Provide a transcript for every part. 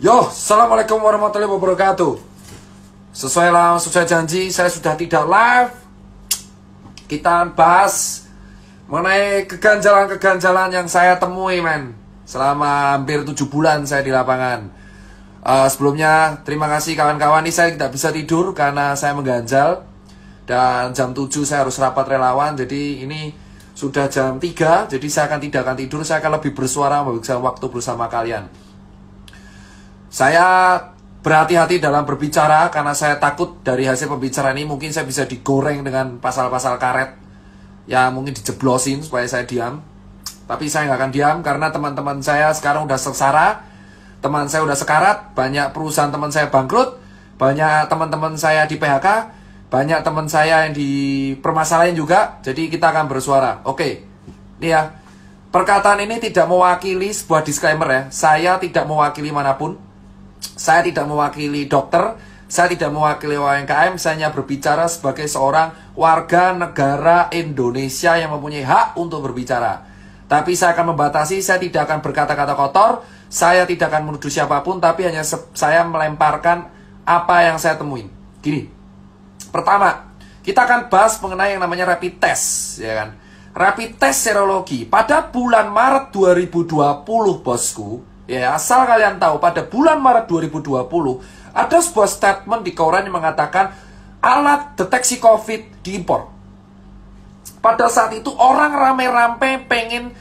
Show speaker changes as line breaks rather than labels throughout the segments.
Yo, assalamualaikum warahmatullahi wabarakatuh. Sesuai janji, saya sudah tidak live. Kita bahas mengenai keganjalan-keganjalan yang saya temui, men. Selama hampir 7 bulan saya di lapangan. Sebelumnya, terima kasih kawan-kawan. Ini saya tidak bisa tidur karena saya mengganjal. Dan jam 7 saya harus rapat relawan. Jadi ini sudah jam 3. Jadi saya tidak akan tidur. Saya akan lebih bersuara, menghabiskan waktu bersama kalian. Saya berhati-hati dalam berbicara karena saya takut dari hasil pembicaraan ini mungkin saya bisa digoreng dengan pasal-pasal karet. Ya mungkin dijeblosin supaya saya diam. Tapi saya nggak akan diam karena teman-teman saya sekarang udah sengsara. Teman saya udah sekarat. Banyak perusahaan teman saya bangkrut. Banyak teman-teman saya di PHK. Banyak teman saya yang dipermasalahin juga. Jadi kita akan bersuara. Oke, ini ya. Perkataan ini tidak mewakili sebuah disclaimer ya. Saya tidak mewakili manapun. Saya tidak mewakili dokter, saya tidak mewakili UMKM, saya hanya berbicara sebagai seorang warga negara Indonesia yang mempunyai hak untuk berbicara. Tapi saya akan membatasi, saya tidak akan berkata-kata kotor, saya tidak akan menuduh siapapun, tapi hanya saya melemparkan apa yang saya temuin. Gini, pertama, kita akan bahas mengenai yang namanya rapid test, ya kan? Rapid test serologi pada bulan Maret 2020, bosku. Ya, asal kalian tahu, pada bulan Maret 2020, ada sebuah statement di koran yang mengatakan alat deteksi COVID diimpor. Pada saat itu orang rame-rame pengen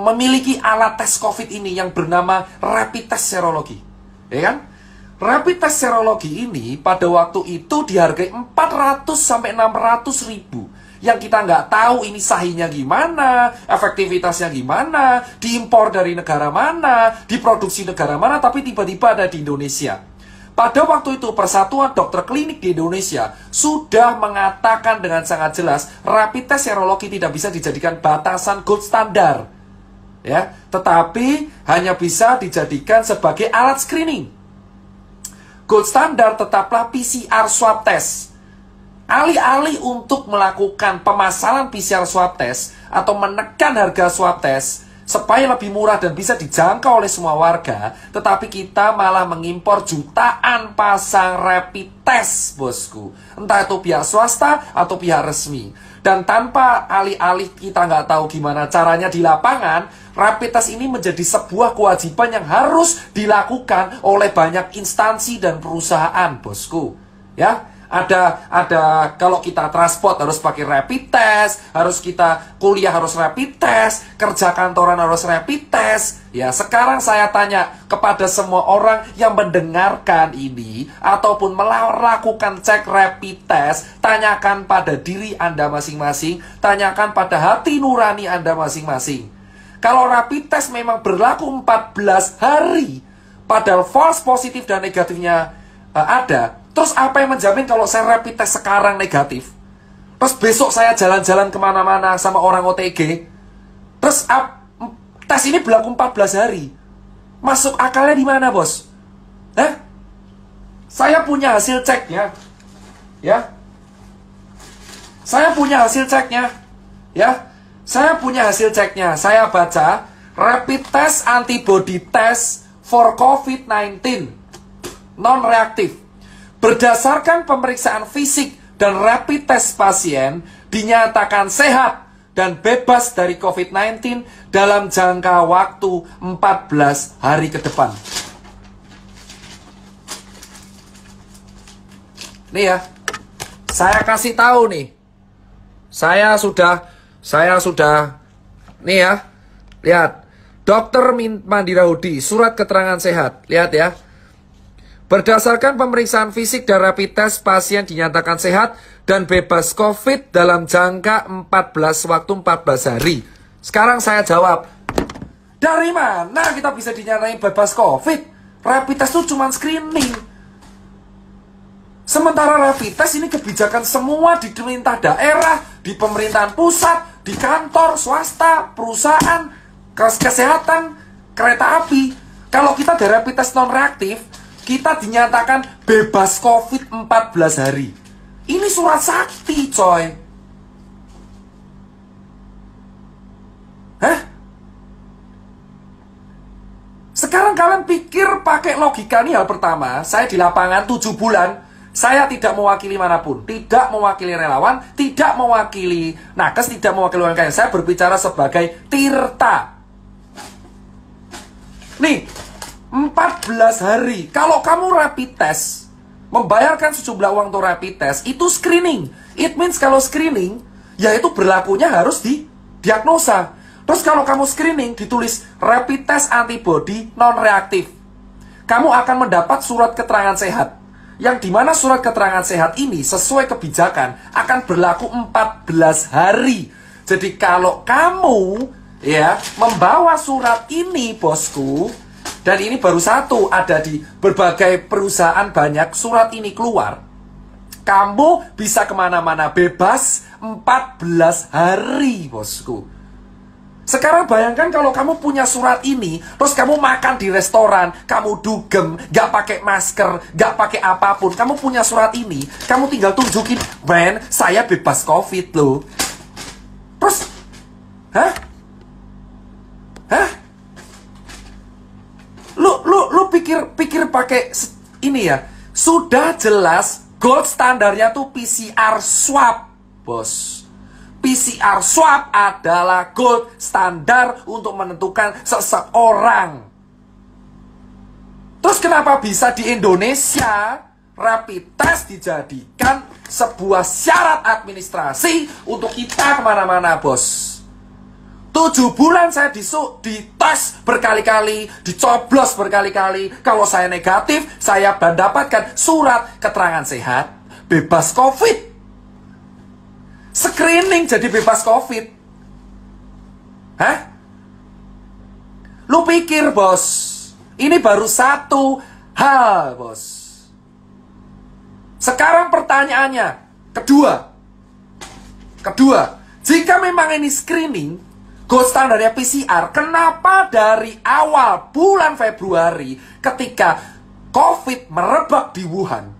memiliki alat tes COVID ini yang bernama rapid test serologi. Ya kan? Rapid test serologi ini pada waktu itu dihargai 400 sampai 600 ribu. Yang kita nggak tahu ini sahihnya gimana, efektivitasnya gimana, diimpor dari negara mana, diproduksi negara mana, tapi tiba-tiba ada di Indonesia. Pada waktu itu Persatuan Dokter Klinik di Indonesia sudah mengatakan dengan sangat jelas rapid test serologi tidak bisa dijadikan batasan gold standar, ya, tetapi hanya bisa dijadikan sebagai alat screening. Gold standar tetaplah PCR swab test. Alih-alih untuk melakukan pemasaran PCR swab test atau menekan harga swab test supaya lebih murah dan bisa dijangkau oleh semua warga, tetapi kita malah mengimpor jutaan pasang rapid test, bosku. Entah itu pihak swasta atau pihak resmi. Dan tanpa alih-alih kita nggak tahu gimana caranya di lapangan, rapid test ini menjadi sebuah kewajiban yang harus dilakukan oleh banyak instansi dan perusahaan, bosku. Ya, ada kalau kita transport harus pakai rapid test, harus kita kuliah harus rapid test, kerja kantoran harus rapid test. Ya, sekarang saya tanya kepada semua orang yang mendengarkan ini ataupun melakukan cek rapid test, tanyakan pada diri Anda masing-masing, tanyakan pada hati nurani Anda masing-masing. Kalau rapid test memang berlaku 14 hari, padahal false positif dan negatifnya ada, terus apa yang menjamin kalau saya rapid test sekarang negatif, terus besok saya jalan-jalan kemana-mana sama orang OTG, terus tes ini berlaku 14 hari. Masuk akalnya di mana, bos? Saya punya hasil ceknya. Ya. Saya punya hasil ceknya. Ya. Saya punya hasil ceknya. Saya baca rapid test antibody test for COVID-19 non-reaktif. Berdasarkan pemeriksaan fisik dan rapid test pasien dinyatakan sehat dan bebas dari COVID-19 dalam jangka waktu 14 hari ke depan. Nih ya, saya kasih tahu nih. Saya sudah nih ya. Lihat. Dr. Mandirahudi, surat keterangan sehat. Lihat ya. Berdasarkan pemeriksaan fisik dan rapid test, pasien dinyatakan sehat dan bebas COVID dalam jangka 14 hari. Sekarang saya jawab, dari mana kita bisa dinyatakan bebas COVID? Rapid test itu cuma screening. Sementara rapid test ini kebijakan semua di pemerintah daerah, di pemerintahan pusat, di kantor, swasta, perusahaan, kesehatan, kereta api. Kalau kita ada rapid test non-reaktif, kita dinyatakan bebas COVID 14 hari. Ini surat sakti, coy. Sekarang kalian pikir pakai logika ini hal pertama, saya di lapangan 7 bulan, saya tidak mewakili manapun, tidak mewakili relawan, tidak mewakili nakes, tidak mewakili UMKM. Saya berbicara sebagai Tirta. Nih, 14 hari. Kalau kamu rapid test, membayarkan sejumlah uang untuk rapid test, itu screening. It means kalau screening, ya itu berlakunya harus didiagnosa. Terus kalau kamu screening, ditulis rapid test antibody non-reaktif, kamu akan mendapat surat keterangan sehat. Yang dimana surat keterangan sehat ini sesuai kebijakan akan berlaku 14 hari. Jadi kalau kamu ya membawa surat ini, bosku, dan ini baru satu, ada di berbagai perusahaan banyak surat ini keluar, kamu bisa kemana-mana bebas 14 hari, bosku. Sekarang bayangkan kalau kamu punya surat ini, terus kamu makan di restoran, kamu dugem, gak pakai masker, gak pakai apapun, kamu punya surat ini, kamu tinggal tunjukin, men, saya bebas COVID loh. Terus, hah? Lu pikir pakai ini ya? Sudah jelas gold standarnya tuh PCR swab, bos. PCR swab adalah gold standar untuk menentukan seseorang. Terus kenapa bisa di Indonesia rapid test dijadikan sebuah syarat administrasi untuk kita kemana-mana, bos? 7 bulan saya dites berkali-kali, dicoblos berkali-kali. Kalau saya negatif, saya mendapatkan surat keterangan sehat bebas COVID. Screening jadi bebas COVID. Hah? Lu pikir, bos, ini baru satu hal, bos. Sekarang pertanyaannya, kedua, jika memang ini screening, gold standarnya PCR, kenapa dari awal bulan Februari ketika COVID merebak di Wuhan,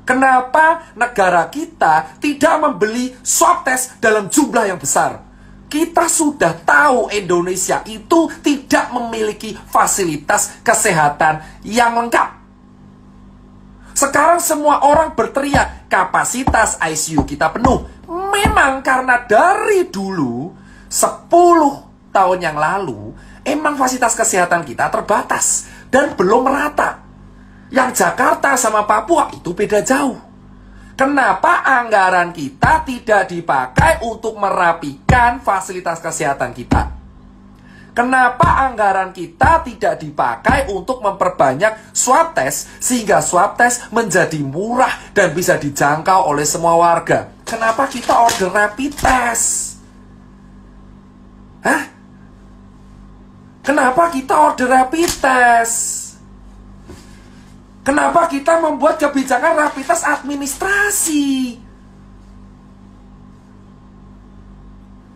kenapa negara kita tidak membeli swab test dalam jumlah yang besar? Kita sudah tahu Indonesia itu tidak memiliki fasilitas kesehatan yang lengkap. Sekarang semua orang berteriak, kapasitas ICU kita penuh. Memang karena dari dulu, 10 tahun yang lalu, emang fasilitas kesehatan kita terbatas dan belum merata. Yang Jakarta sama Papua itu beda jauh. Kenapa anggaran kita tidak dipakai untuk merapikan fasilitas kesehatan kita? Kenapa anggaran kita tidak dipakai untuk memperbanyak swab test sehingga swab test menjadi murah dan bisa dijangkau oleh semua warga? Kenapa kita order rapid test? Hah? Kenapa kita order rapid test? Kenapa kita membuat kebijakan rapid test administrasi?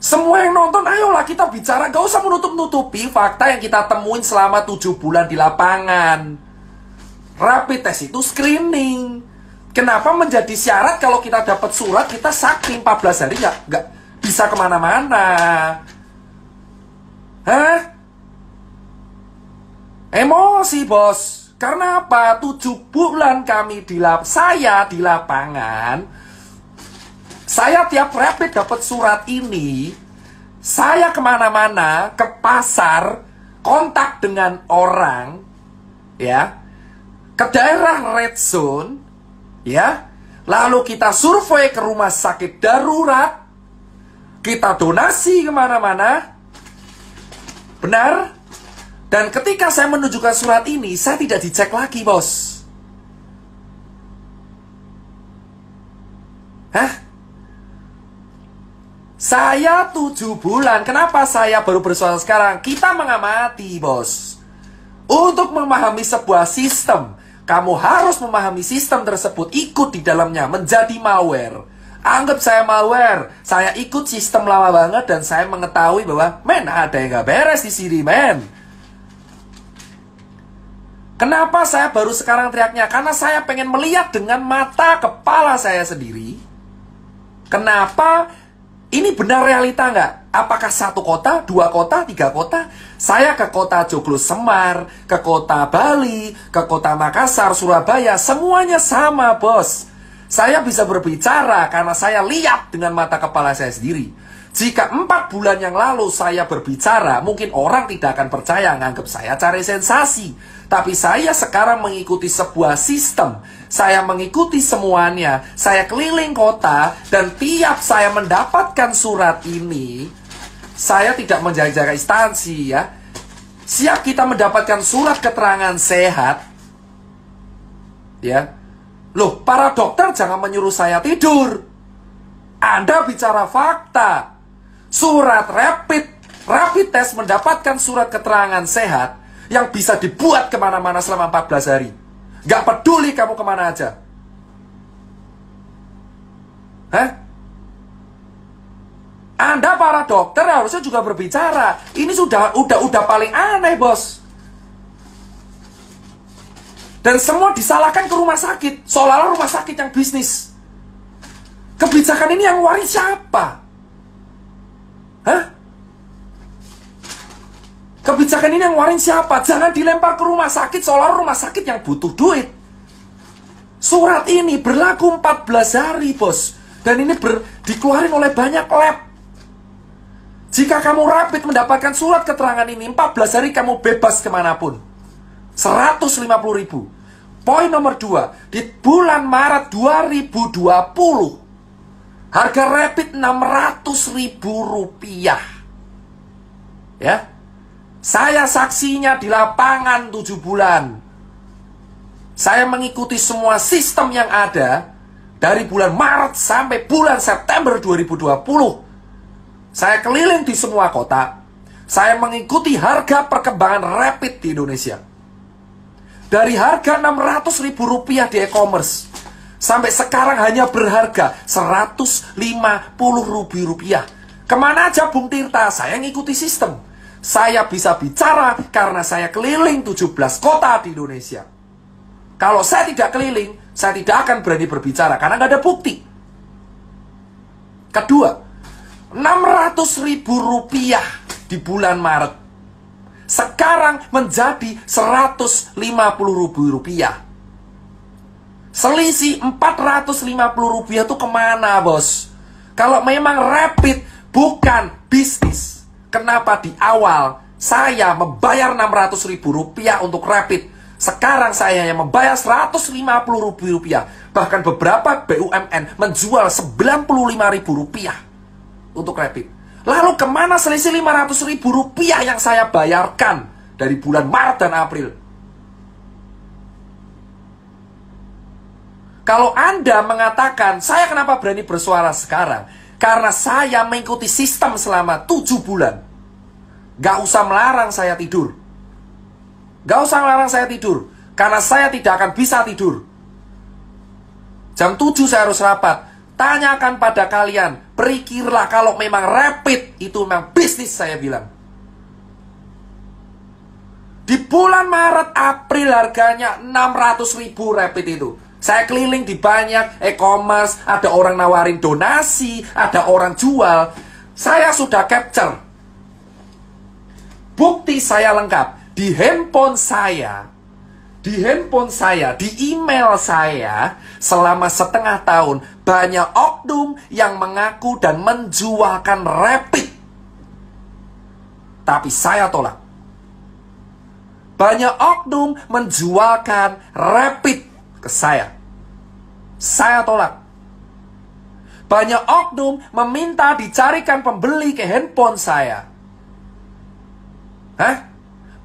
Semua yang nonton, ayolah kita bicara. Gak usah menutup-nutupi fakta yang kita temuin selama 7 bulan di lapangan. Rapid test itu screening. Kenapa menjadi syarat kalau kita dapat surat, kita sakit 14 hari gak bisa kemana-mana? Hah? Emosi, bos. Karena apa? 7 bulan kami saya di lapangan. Saya tiap rapid dapat surat ini. Saya kemana-mana, ke pasar, kontak dengan orang, ya, ke daerah red zone, ya. Lalu kita survei ke rumah sakit darurat, kita donasi kemana-mana. Benar? Dan ketika saya menunjukkan surat ini, saya tidak dicek lagi, bos. Hah? Saya 7 bulan. Kenapa saya baru bersuara sekarang? Kita mengamati, bos. Untuk memahami sebuah sistem, kamu harus memahami sistem tersebut, ikut di dalamnya, menjadi malware. Anggap saya malware. Saya ikut sistem lama banget dan saya mengetahui bahwa, men, ada yang gak beres di sini, men. Kenapa saya baru sekarang teriaknya? Karena saya pengen melihat dengan mata kepala saya sendiri. Kenapa Ini benar realita nggak? Apakah 1 kota, 2 kota, 3 kota? Saya ke kota Joglo Semar, ke kota Bali, ke kota Makassar, Surabaya, semuanya sama, bos. Saya bisa berbicara karena saya lihat dengan mata kepala saya sendiri. Jika 4 bulan yang lalu saya berbicara, mungkin orang tidak akan percaya, nganggap saya cari sensasi. Tapi saya sekarang mengikuti sebuah sistem. Saya mengikuti semuanya. Saya keliling kota, dan tiap saya mendapatkan surat ini, saya tidak menjaga instansi ya. Siap kita mendapatkan surat keterangan sehat, ya. Loh, para dokter jangan menyuruh saya tidur. Anda bicara fakta. Surat rapid test mendapatkan surat keterangan sehat yang bisa dibuat kemana-mana selama 14 hari. Gak peduli kamu kemana aja. Hah? Anda para dokter harusnya juga berbicara. Ini udah paling aneh, bos. Dan semua disalahkan ke rumah sakit, seolah-olah rumah sakit yang bisnis. Kebijakan ini yang waris siapa? Hah? Kebijakan ini yang warin siapa? Jangan dilempar ke rumah sakit seolah rumah sakit yang butuh duit. Surat ini berlaku 14 hari, bos. Dan ini dikeluarin oleh banyak lab. Jika kamu rapid mendapatkan surat keterangan ini, 14 hari kamu bebas kemanapun. 150.000. Poin nomor 2. Di bulan Maret 2020, harga rapid Rp600.000. Ya. Saya saksinya di lapangan 7 bulan. Saya mengikuti semua sistem yang ada dari bulan Maret sampai bulan September 2020. Saya keliling di semua kota. Saya mengikuti harga perkembangan rapid di Indonesia. Dari harga Rp600.000 di e-commerce sampai sekarang hanya berharga Rp150.000. Kemana aja Bung Tirta? Saya ngikuti sistem. Saya bisa bicara karena saya keliling 17 kota di Indonesia. Kalau saya tidak keliling, saya tidak akan berani berbicara karena nggak ada bukti. Kedua, Rp600.000 di bulan Maret sekarang menjadi Rp150.000. Selisih Rp450 itu kemana, bos? Kalau memang rapid bukan bisnis, kenapa di awal saya membayar Rp600.000 untuk rapid? Sekarang saya hanya membayar Rp150.000. Bahkan beberapa BUMN menjual Rp95.000 untuk rapid. Lalu kemana selisih Rp500.000 yang saya bayarkan dari bulan Maret dan April? Kalau Anda mengatakan, saya kenapa berani bersuara sekarang? Karena saya mengikuti sistem selama 7 bulan. Gak usah melarang saya tidur. Gak usah melarang saya tidur. Karena saya tidak akan bisa tidur. Jam 7 saya harus rapat. Tanyakan pada kalian. Berpikirlah kalau memang rapid itu memang bisnis, saya bilang. Di bulan Maret, April harganya Rp600.000 rapid itu. Saya keliling di banyak e-commerce, ada orang nawarin donasi, ada orang jual. Saya sudah capture. Bukti saya lengkap. Di handphone saya, di email saya, selama setengah tahun, banyak oknum yang mengaku dan menjualkan rapid. Tapi saya tolak. Banyak oknum menjualkan rapid ke saya. Saya tolak. Banyak oknum meminta dicarikan pembeli ke handphone saya. Hah?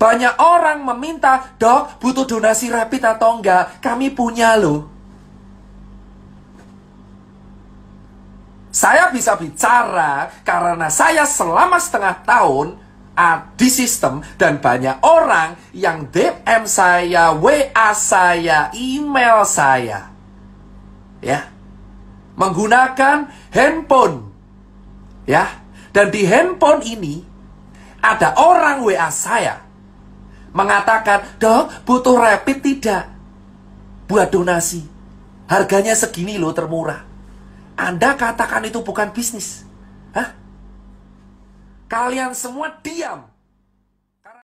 Banyak orang meminta, dok, butuh donasi rapid atau enggak? Kami punya loh. Saya bisa bicara karena saya selama setengah tahun di sistem, dan banyak orang yang DM saya, WA saya, email saya, ya, menggunakan handphone, ya, dan di handphone ini ada orang WA saya mengatakan, dok, butuh rapid tidak? Buat donasi, harganya segini loh, termurah. Anda katakan itu bukan bisnis. Hah? Kalian semua diam.